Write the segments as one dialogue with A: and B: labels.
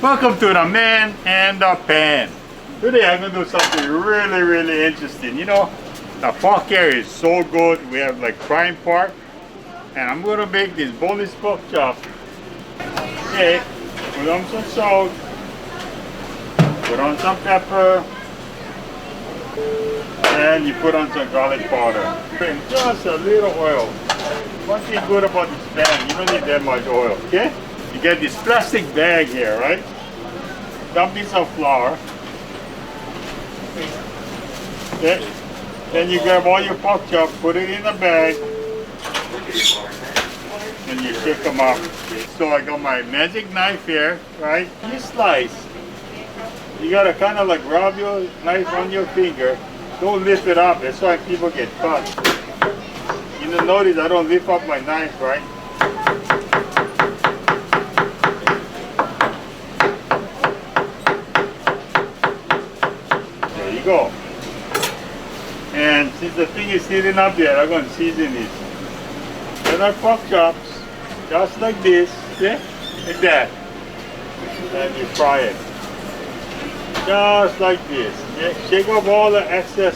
A: Welcome to the Man and the Pan. Today I'm going to do something really interesting. You know, the pork here is so good. We have like prime pork. And I'm going to make this boneless pork chop. Okay, put on some salt. Put on some pepper. And you put on some garlic powder. And just a little oil. One thing good about this pan, you don't need that much oil, okay? You get this plastic bag here, right? Dump piece of flour. Okay. Then you grab all your pork chop, put it in a bag, and you shake them up. So I got my magic knife here, right? You slice. You gotta kind of like rub your knife on your finger. Don't lift it up, that's why people get cut. You know, notice I don't lift up my knife, right? There you go. And since the thing is heating up there, I'm going to season it. Then our pork chops, just like this, yeah, like that. And you fry it. Just like this. Yeah. Shake off all the excess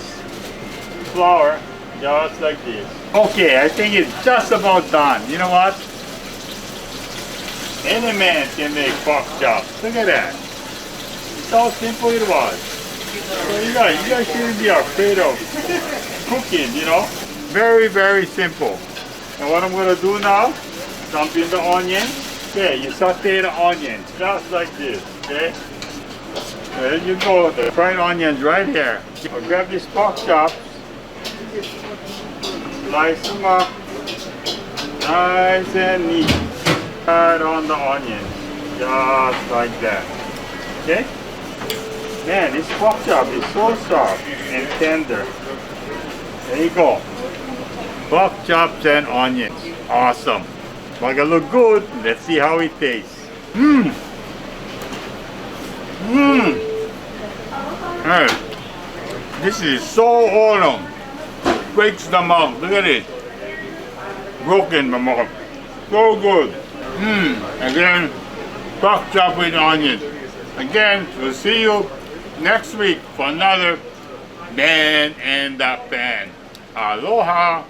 A: flour, just like this. Okay, I think it's just about done. You know what? Any man can make pork chops. Look at that. It's how simple it was. So you guys shouldn't be afraid of cooking, you know. Very simple. And what I'm going to do now, dump in the onion. Okay, you saute the onions just like this, okay? There you go, the fried onions right here. I'll grab these pork chops, slice them up, nice and neat. Right on the onions, just like that, okay? Man, this pork chop is so soft and tender. There you go. Pork chops and onions. Awesome. It's gonna look good. Let's see how it tastes. Hey, this is so awesome. Breaks the mouth. Look at it. Broken the mouth. So good. Again, pork chop with onions. Again, we'll see you next week for another Man and the Pan. Aloha!